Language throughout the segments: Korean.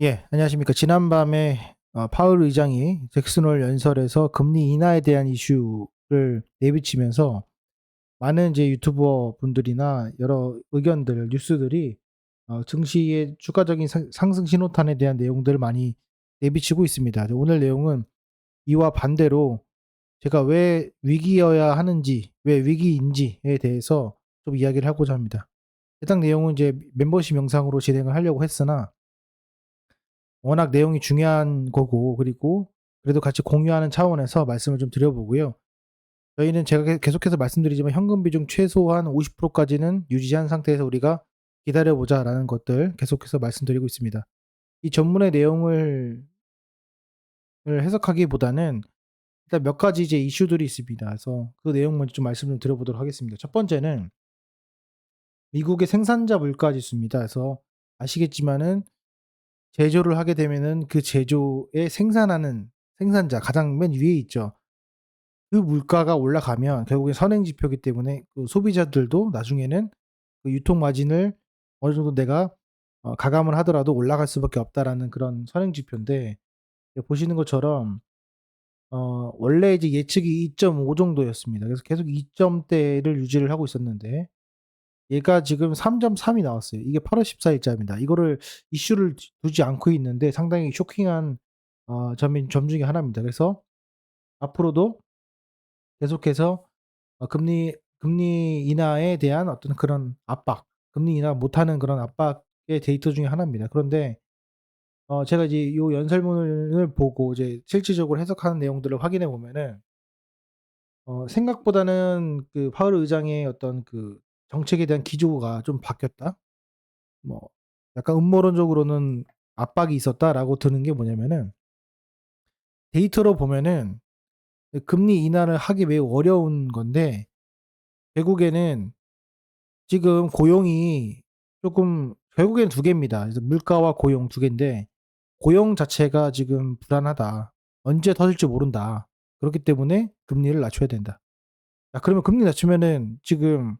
예, 안녕하십니까. 지난밤에 파월 의장이 잭슨홀 연설에서 금리 인하에 대한 이슈를 내비치면서 많은 이제 유튜버 분들이나 여러 의견들, 뉴스들이 증시의 추가적인 상승 신호탄에 대한 내용들을 많이 내비치고 있습니다. 오늘 내용은 이와 반대로 제가 왜 위기여야 하는지, 왜 위기인지에 대해서 좀 이야기를 하고자 합니다. 해당 내용은 이제 멤버십 영상으로 진행을 하려고 했으나 워낙 내용이 중요한 거고, 그리고 그래도 같이 공유하는 차원에서 말씀을 좀 드려보고요. 저희는 제가 계속해서 말씀드리지만 현금 비중 최소한 50%까지는 유지한 상태에서 우리가 기다려보자라는 것들 계속해서 말씀드리고 있습니다. 이 전문의 내용을 해석하기보다는 일단 몇 가지 이제 이슈들이 있습니다. 그래서 그 내용 먼저 좀 말씀 좀 드려보도록 하겠습니다. 첫 번째는 미국의 생산자 물가 지수입니다. 그래서 아시겠지만은 제조를 하게 되면은 그 제조에 생산하는 생산자 가장 맨 위에 있죠. 그 물가가 올라가면 결국엔 선행 지표이기 때문에 그 소비자들도 나중에는 그 유통 마진을 어느 정도 내가 가감을 하더라도 올라갈 수밖에 없다라는 그런 선행 지표인데, 보시는 것처럼 원래 이제 예측이 2.5 정도였습니다. 그래서 계속 2점대를 유지를 하고 있었는데 얘가 지금 3.3이 나왔어요. 이게 8월 14일자입니다. 이거를 이슈를 두지 않고 있는데 상당히 쇼킹한 점 중에 하나입니다. 그래서 앞으로도 계속해서 금리 인하에 대한 어떤 그런 압박, 금리 인하 못하는 그런 압박의 데이터 중에 하나입니다. 그런데 제가 이제 요 연설문을 보고 이제 실질적으로 해석하는 내용들을 확인해 보면은 생각보다는 그 파월 의장의 어떤 그 정책에 대한 기조가 좀 바뀌었다. 뭐 약간 음모론적으로는 압박이 있었다라고 드는 게 뭐냐면은, 데이터로 보면은 금리 인하를 하기 매우 어려운 건데 결국에는 지금 고용이 조금 결국엔 두 개입니다. 그래서 물가와 고용 두 개인데 고용 자체가 지금 불안하다. 언제 터질지 모른다. 그렇기 때문에 금리를 낮춰야 된다. 야, 그러면 금리 낮추면은 지금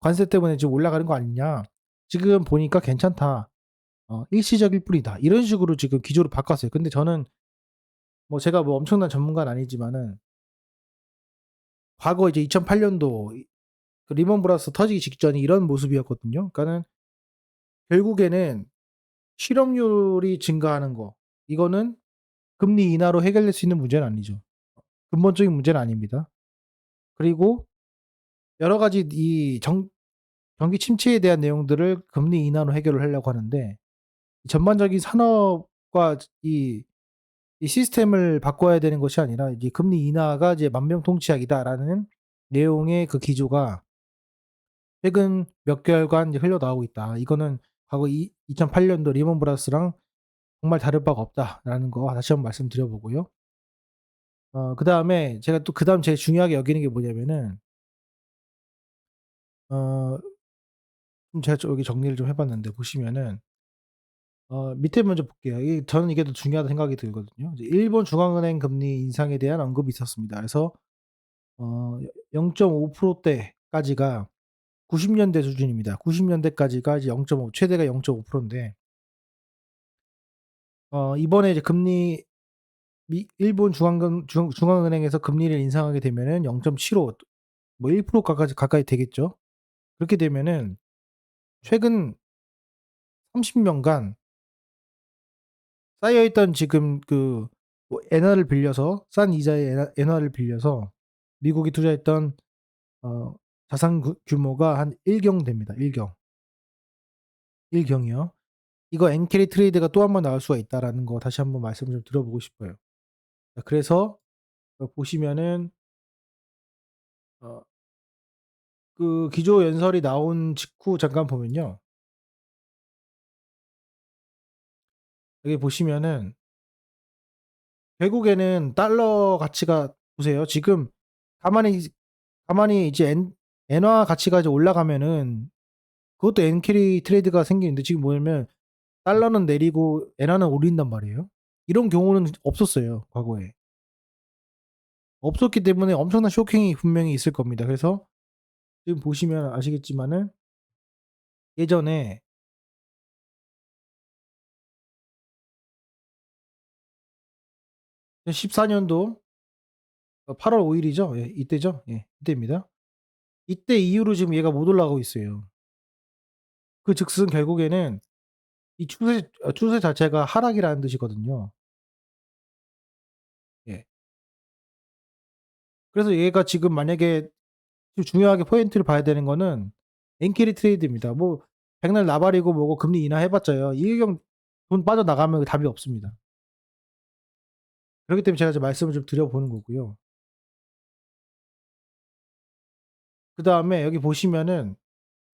관세 때문에 지금 올라가는 거 아니냐? 지금 보니까 괜찮다. 일시적일 뿐이다. 이런 식으로 지금 기조를 바꿨어요. 근데 저는 뭐 제가 뭐 엄청난 전문가는 아니지만은 과거 이제 2008년도 그 리먼 브라더스 터지기 직전이 이런 모습이었거든요. 그러니까는 결국에는 실업률이 증가하는 거, 이거는 금리 인하로 해결될 수 있는 문제는 아니죠. 근본적인 문제는 아닙니다. 그리고 여러 가지 경기 침체에 대한 내용들을 금리 인하로 해결을 하려고 하는데 전반적인 산업과 이 시스템을 바꿔야 되는 것이 아니라 이제 금리 인하가 이제 만병통치약이다라는 내용의 그 기조가 최근 몇 개월간 이제 흘러나오고 있다. 이거는 과거 2008년도 리먼 브라더스랑 정말 다를 바가 없다라는 거 다시 한번 말씀드려보고요. 그다음에 제가 또 그다음 제일 중요하게 여기는 게 뭐냐면은 어 좀 제가 좀 여기 정리를 좀 해 봤는데 보시면은 밑에 먼저 볼게요. 저는 이게 더 중요하다고 생각이 들거든요. 이제 일본 중앙은행 금리 인상에 대한 언급이 있었습니다. 그래서 0.5% 대까지가 90년대 수준입니다. 90년대까지가 이제 0.5 최대가 0.5% 인데 이번에 이제 금리 일본 중앙은행에서 금리를 인상하게 되면은 0.75 뭐 1% 가까이 되겠죠. 그렇게 되면은 최근 30 년간 쌓여 있던 지금 그 뭐 엔화를 빌려서 싼 이자의 엔화를 빌려서 미국이 투자했던 어 자산 규모가 한 1경 됩니다. 1경. 1경이요. 이거 엔캐리 트레이드가 또 한 번 나올 수가 있다라는 거 다시 한번 말씀을 좀 드려보고 싶어요. 자, 그래서 보시면은 어 그 기조 연설이 나온 직후 잠깐 보면요. 여기 보시면은 결국에는 달러 가치가 보세요. 지금 가만히 가만히 이제 엔화 가치가 이제 올라가면은 그것도 엔캐리 트레이드가 생기는데 지금 뭐냐면 달러는 내리고 엔화는 오른단 말이에요. 이런 경우는 없었어요, 과거에. 없었기 때문에 엄청난 쇼킹이 분명히 있을 겁니다. 그래서 지금 보시면 아시겠지만은 예전에 2014 년도 8월 5 일이죠. 예, 이때죠. 예, 이때입니다. 이때 이후로 지금 얘가 못 올라가고 있어요. 즉슨 결국에는 이 추세 자체가 하락이라는 뜻이거든요. 예. 그래서 얘가 지금 만약에 좀 중요하게 포인트를 봐야 되는 거는 엔캐리 트레이드입니다. 뭐 백날 나발이고 뭐고 금리 인하해 봤자요. 이의경 돈 빠져나가면 답이 없습니다. 그렇기 때문에 제가 좀 말씀을 좀 드려 보는 거고요. 그다음에 여기 보시면은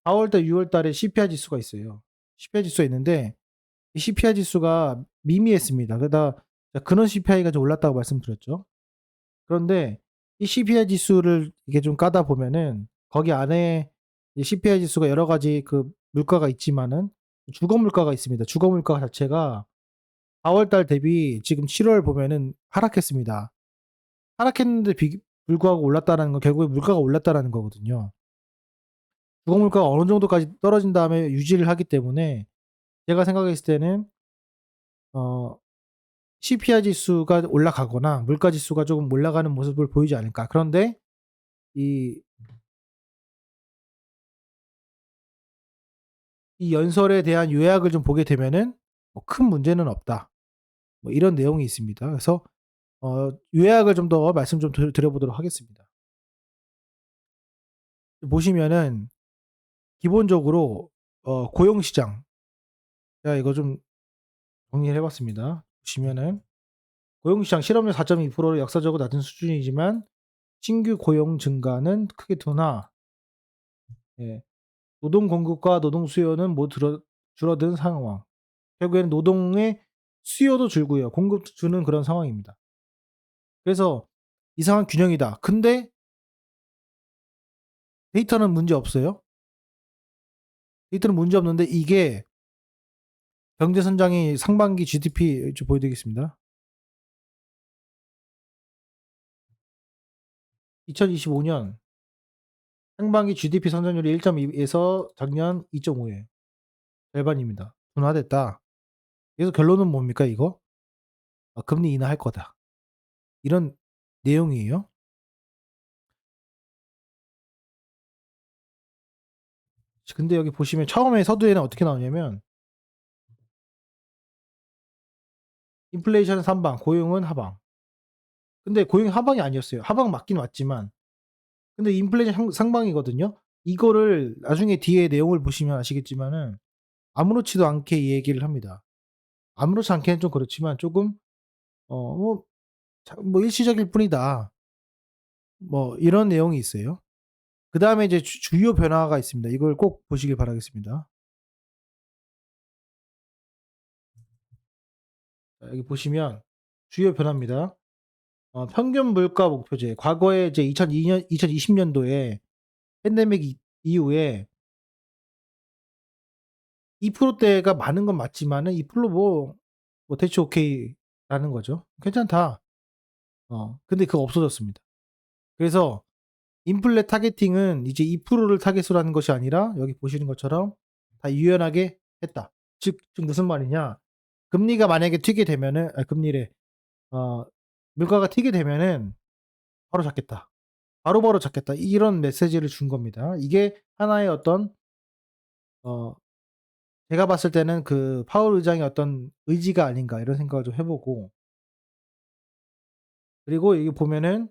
4월 달, 6월 달에 CPI 지수가 있어요. CPI 지수가 있는데 이 CPI 지수가 미미했습니다. 게다가 근원 CPI가 좀 올랐다고 말씀드렸죠. 그런데 이 CPI 지수를 이게 좀 까다 보면은 거기 안에 이 CPI 지수가 여러 가지 물가가 있지만은 주거 물가가 있습니다. 주거 물가 자체가 4월 달 대비 지금 7월 보면은 하락했습니다. 하락했는데 불구하고 올랐다라는 건 결국에 물가가 올랐다라는 거거든요. 주거 물가가 어느 정도까지 떨어진 다음에 유지를 하기 때문에 제가 생각했을 때는 어 CPI 지수가 올라가거나 물가 지수가 조금 올라가는 모습을 보이지 않을까. 그런데 이 연설에 대한 요약을 좀 보게 되면은 뭐 "큰 문제는 없다." 뭐 이런 내용이 있습니다. 그래서 요약을 좀 더 말씀 좀 드려 보도록 하겠습니다. 보시면은 기본적으로 고용 시장, 제가 이거 좀 정리를 해 봤습니다. 보시면은 고용 시장 실업률 4.2%로 역사적으로 낮은 수준이지만 신규 고용 증가는 크게 둔화. 예. 노동 공급과 노동 수요는 모두 줄어든 상황. 결국에는 노동의 수요도 줄고요. 공급도 주는 그런 상황입니다. 그래서 이상한 균형이다. 근데 데이터는 문제 없어요. 데이터는 문제 없는데 이게 경제 성장이 상반기 GDP 좀 보여드리겠습니다. 2025년 상반기 GDP 성장률이 1.2에서 작년 2.5예요. 절반입니다. 둔화됐다. 그래서 결론은 뭡니까 이거? 금리 인하할 거다. 이런 내용이에요. 근데 여기 보시면 처음에 서두에는 어떻게 나오냐면 인플레이션은 상방, 고용은 하방. 근데 고용이 하방이 아니었어요. 하방 맞긴 맞지만 근데 인플레이션 상방이거든요. 이거를 나중에 뒤에 내용을 보시면 아시겠지만은 아무렇지도 않게 이 얘기를 합니다. 아무렇지 않게는 좀 그렇지만 쪼금 뭐 일시적일 뿐이다. 뭐 이런 내용이 있어요. 그다음에 이제 주요 변화가 있습니다. 이걸 꼭 보시길 바라겠습니다. 자, 여기 보시면 주요 변화입니다. 평균 물가 목표제. 과거에 이제 2020 년도에 팬데믹 이후에 2%대가 많은 건 맞지만은 2% 대체 오케이라는 거죠. 괜찮다. 근데 그거 없어졌습니다. 그래서 인플레 타겟팅은 이제 2%를 타겟으로 하는 것이 아니라 여기 보시는 것처럼 다 유연하게 했다. 즉 무슨 말이냐. 금리가 만약에 튀게 되면은 금리래. 어 물가가 튀게 되면은 바로 잡겠다. 바로바로 잡겠다. 이런 메시지를 준 겁니다. 이게 하나의 어떤 어 제가 봤을 때는 파월 의장의 어떤 의지가 아닌가 이런 생각을 좀 해 보고 그리고 여기 보면은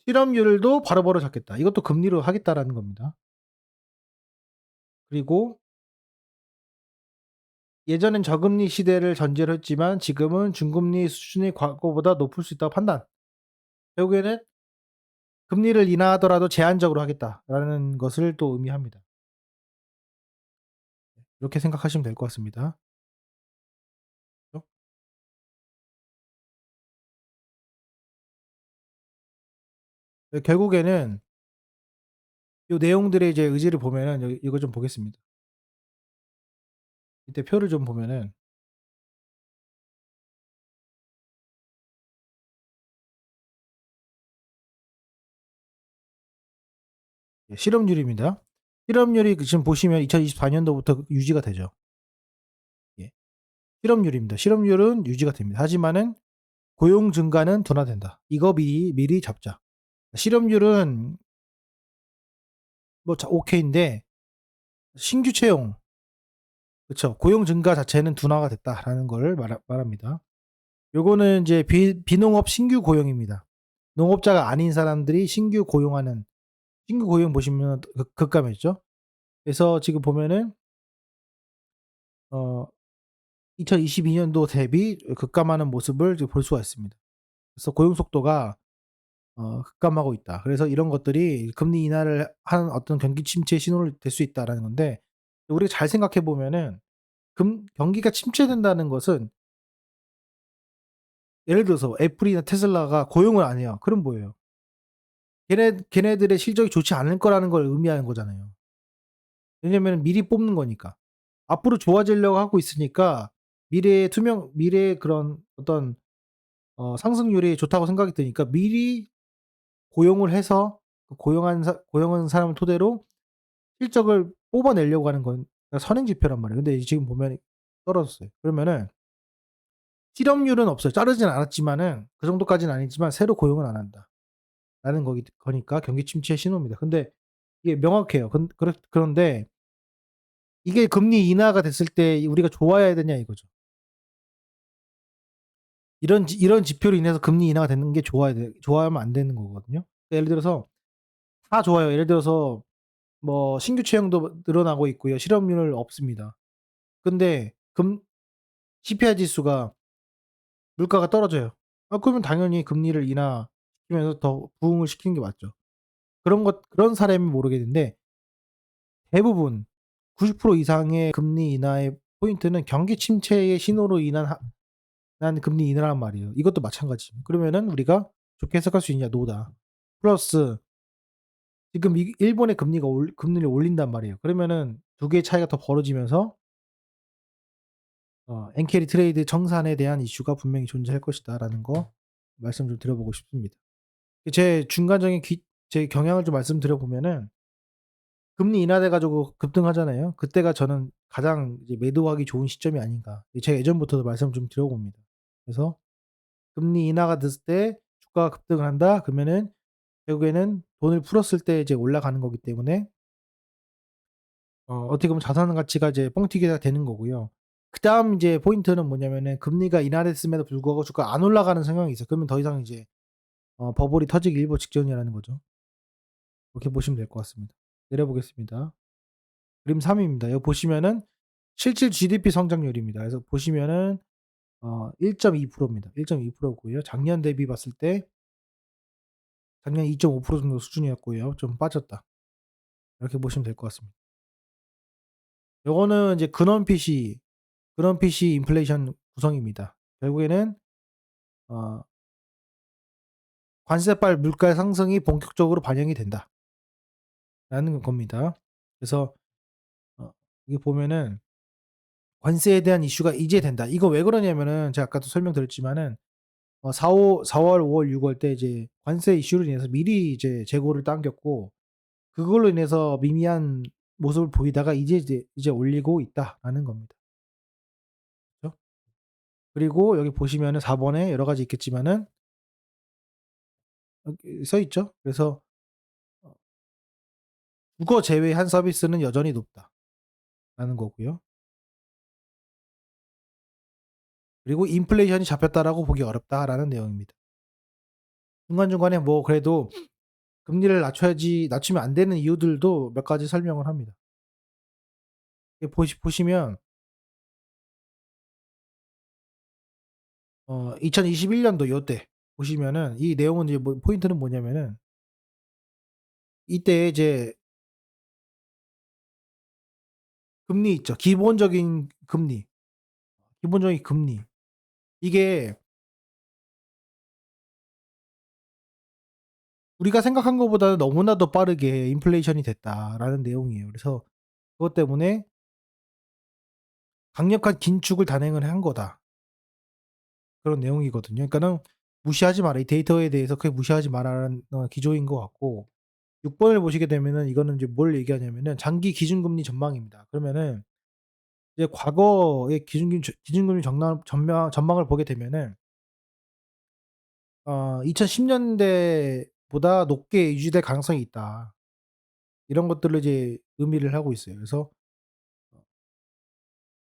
실업률도 바로바로 잡겠다. 이것도 금리로 하겠다라는 겁니다. 그리고 예전엔 저금리 시대를 전제로 했지만 지금은 중금리 수준이 과거보다 높을 수 있다고 판단. 결국에는 금리를 인하하더라도 제한적으로 하겠다라는 것을 또 의미합니다. 이렇게 생각하시면 될 것 같습니다. 어? 결국에는 요 내용들의 이제 의지를 보면은 여기 이거 좀 보겠습니다. 이때 표를 좀 보면은 실업률입니다. 실업률이 지금 보시면 2024 년도부터 유지가 되죠. 예. 실업률입니다. 실업률은 유지가 됩니다. 하지만은 고용 증가는 둔화된다. 이거 미리 잡자. 실업률은 뭐 오케이인데 신규 채용, 그쵸. 고용 증가 자체는 둔화가 됐다라는 걸 말합니다. 요거는 이제 비농업 신규 고용입니다. 농업자가 아닌 사람들이 신규 고용 보시면 급감했죠. 그래서 지금 보면은 어 2022년도 대비 급감하는 모습을 지금 볼 수가 있습니다. 그래서 고용 속도가 급감하고 있다. 그래서 이런 것들이 금리 인하를 한 어떤 경기 침체 신호를 될 수 있다라는 건데, 우리가 잘 생각해 보면은 경기가 침체된다는 것은, 예를 들어서 애플이나 테슬라가 고용을 안 해요. 그럼 뭐예요? 걔네들의 실적이 좋지 않을 거라는 걸 의미하는 거잖아요. 왜냐면 미리 뽑는 거니까. 앞으로 좋아지려고 하고 있으니까 미래의 그런 어떤 상승률이 좋다고 생각이 드니까 미리 고용을 해서 그 고용한 사람을 토대로 실적을 뽑아내려고 하는 건 선행 지표란 말이에요. 근데 지금 보면 떨어졌어요. 그러면은 실업률은 없어요. 자르진 않았지만은 그 정도까지는 아니지만 새로 고용은 안 한다. 라는 거니까 경기 침체의 신호입니다. 근데 이게 명확해요. 그런데 이게 금리 인하가 됐을 때 우리가 좋아해야 되냐 이거죠. 이런 지표로 인해서 금리 인하가 되는 게 좋아하면 안 되는 거거든요. 예를 들어서 다 좋아요. 예를 들어서 뭐 신규 채용도 늘어나고 있고요. 실업률 없습니다. 근데 CPI 지수가 물가가 떨어져요. 그러면 당연히 금리를 인하시키면서 더 부흥을 시키는 게 맞죠. 그런 사례면 모르겠는데 대부분 90% 이상의 금리 인하의 포인트는 경기 침체의 신호로 인한 금리 인하란 말이에요. 이것도 마찬가지. 그러면은 우리가 좋게 해석할 수 있냐? 노다. 플러스 지금 일본의 금리를 올린단 말이에요. 그러면은 두 개의 차이가 더 벌어지면서 엔캐리 트레이드 청산에 대한 이슈가 분명히 존재할 것이다라는 거 말씀 좀 드려보고 싶습니다. 제 중간적인 제 경향을 좀 말씀드려 보면은 금리 인하돼 가지고 급등하잖아요. 그때가 저는 가장 이제 매도하기 좋은 시점이 아닌가. 제가 예전부터도 말씀 좀 드려봅니다. 그래서 금리 인하가 됐을 때 주가가 급등을 한다. 그러면은 결국에는 돈을 풀었을 때 이제 올라가는 거기 때문에 어떻게 보면 자산 가치가 이제 뻥튀기가 되는 거고요. 그다음 이제 포인트는 뭐냐면은 금리가 인하됐음에도 불구하고 주가가 안 올라가는 상황이 있어요. 그러면 더 이상 이제 버블이 터지기 일보 직전이라는 거죠. 그렇게 보시면 될 것 같습니다. 내려보겠습니다. 그림 3 입니다. 여기 보시면은 실질 GDP 성장률입니다. 그래서 보시면은 1.2%입니다. 1.2% 고요. 작년 대비 봤을 때 작년 2.5% 정도 수준이었고요. 좀 빠졌다. 이렇게 보시면 될 것 같습니다. 요거는 이제 근원PC 인플레이션 구성입니다. 결국에는 어 관세발 물가 상승이 본격적으로 반영이 된다라는 겁니다. 그래서 여기 보면은 관세에 대한 이슈가 이제 된다. 이거 왜 그러냐면은 제가 아까도 설명드렸지만은 4월, 5월, 6월 때 이제 관세 이슈로 인해서 미리 이제 재고를 당겼고 그걸로 인해서 미미한 모습을 보이다가 이제 올리고 있다라는 겁니다. 그죠? 그리고 여기 보시면은 4 번에 여러 가지 있겠지만은 여기 써 있죠. 그래서 어 국어 제외한 서비스는 여전히 높다라는 거고요. 그리고 인플레이션이 잡혔다라고 보기 어렵다라는 내용입니다. 중간중간에 뭐 그래도 금리를 낮추면 안 되는 이유들도 몇 가지 설명을 합니다. 보시면 2021년도 요때 보시면은 이 내용은 이제 뭐 포인트는 뭐냐면은 이때 이제 금리 있죠. 기본적인 금리. 이게 우리가 생각한 것보다는 너무나도 빠르게 인플레이션이 됐다라는 내용이에요. 그래서 그것 때문에 강력한 긴축을 단행을 한 거다. 그런 내용이거든요. 그러니까는 무시하지 마라. 이 데이터에 대해서 크게 무시하지 마라라는 기조인 것 같고 6 번을 보시게 되면은 이거는 이제 뭘 얘기하냐면은 장기 기준금리 전망입니다. 그러면은 이제 과거의 기준금리 전망을 보게 되면은 2010 년대보다 높게 유지될 가능성이 있다. 이런 것들을 이제 의미를 하고 있어요. 그래서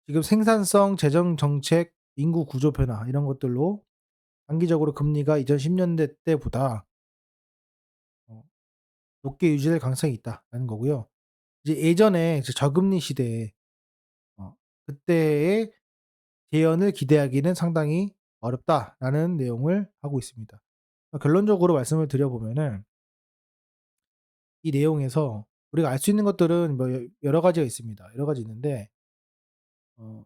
지금 생산성, 재정 정책, 인구 구조 변화 이런 것들로 단기적으로 금리가 2010 년대 때보다 어 높게 유지될 가능성이 있다라는 거고요. 이제 예전에 이제 저금리 시대에 어 그때의 재현을 기대하기는 상당히 어렵다라는 내용을 하고 있습니다. 결론적으로 말씀을 드려 보면은 이 내용에서 우리가 알 수 있는 것들은 뭐 여러 가지가 있습니다. 여러 가지 있는데 어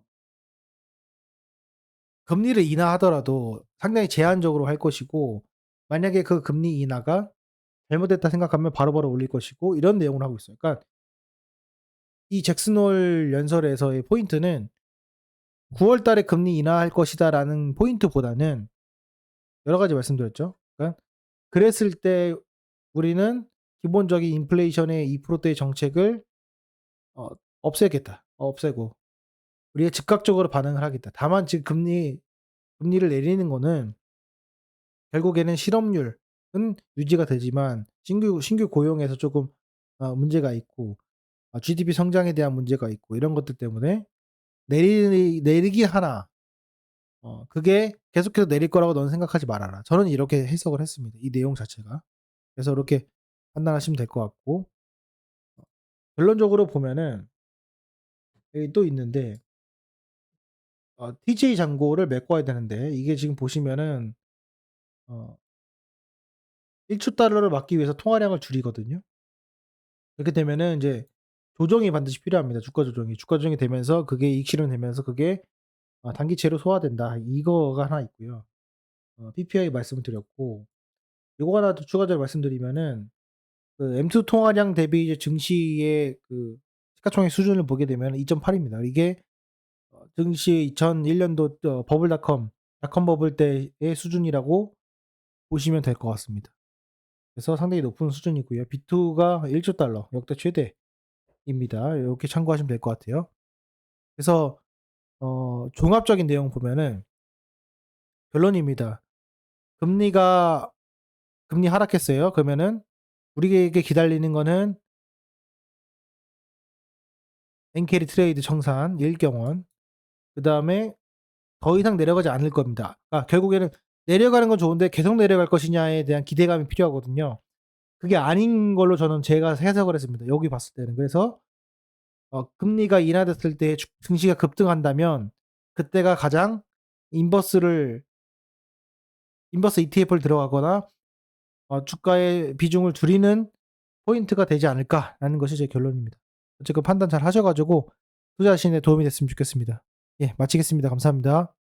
금리를 인하하더라도 상당히 제한적으로 할 것이고, 만약에 그 금리 인하가 잘못됐다 생각하면 바로바로 올릴 것이고, 이런 내용을 하고 있어요. 그러니까 이 잭슨 홀 연설에서의 포인트는 9월 달에 금리 인하할 것이다라는 포인트보다는 여러 가지 말씀드렸죠. 그러니까 그랬을 때 우리는 기본적인 인플레이션의 2%대의 정책을 어 없애겠다. 없애고 우리가 즉각적으로 반응을 하겠다. 다만 지금 금리를 내리는 거는 결국에는 실업률은 유지가 되지만 신규 고용에서 조금 문제가 있고, GDP 성장에 대한 문제가 있고, 이런 것들 때문에 내리긴 하나 그게 계속해서 내릴 거라고 너는 생각하지 말아라. 저는 이렇게 해석을 했습니다, 이 내용 자체가. 그래서 이렇게 판단하시면 될 것 같고, 결론적으로 보면은 여기 또 있는데 TJ 잔고를 메꿔야 되는데, 이게 지금 보시면은 어 1초 달러를 막기 위해서 통화량을 줄이거든요. 그렇게 되면은 인제 조정이 반드시 필요합니다. 주가 조정이. 주가 조정이 되면서 그게 이익 실현되면서 그게 단기채로 소화된다. 이거가 하나 있고요. PPI 말씀을 드렸고, 요거 하나 더 추가적으로 말씀드리면은 그 M2 통화량 대비 이제 증시의 그 시가총액 수준을 보게 되면 2.8 입니다. 이게 증시 2001 년도 닷컴 버블 때의 수준이라고 보시면 될 것 같습니다. 그래서 상당히 높은 수준이고요. B2가 1조 달러 역대 최대입니다. 요렇게 참고하시면 될 것 같아요. 그래서 종합적인 내용 보면은 결론입니다. 금리가 금리 하락했어요. 그러면은 우리에게 기다리는 거는 엔캐리 트레이드 청산, 일경원, 그다음에 더 이상 내려가지 않을 겁니다. 결국에는 내려가는 건 좋은데 계속 내려갈 것이냐에 대한 기대감이 필요하거든요. 그게 아닌 걸로 저는 제가 해석을 했습니다, 여기 봤을 때는. 그래서 금리가 인하됐을 때 증시가 급등한다면 그때가 가장 인버스를 인버스 ETF를 들어가거나 주가의 비중을 줄이는 포인트가 되지 않을까라는 것이 제 결론입니다. 어쨌건 판단 잘 하셔 가지고 투자하시는 데 도움이 됐으면 좋겠습니다. 예, 마치겠습니다. 감사합니다.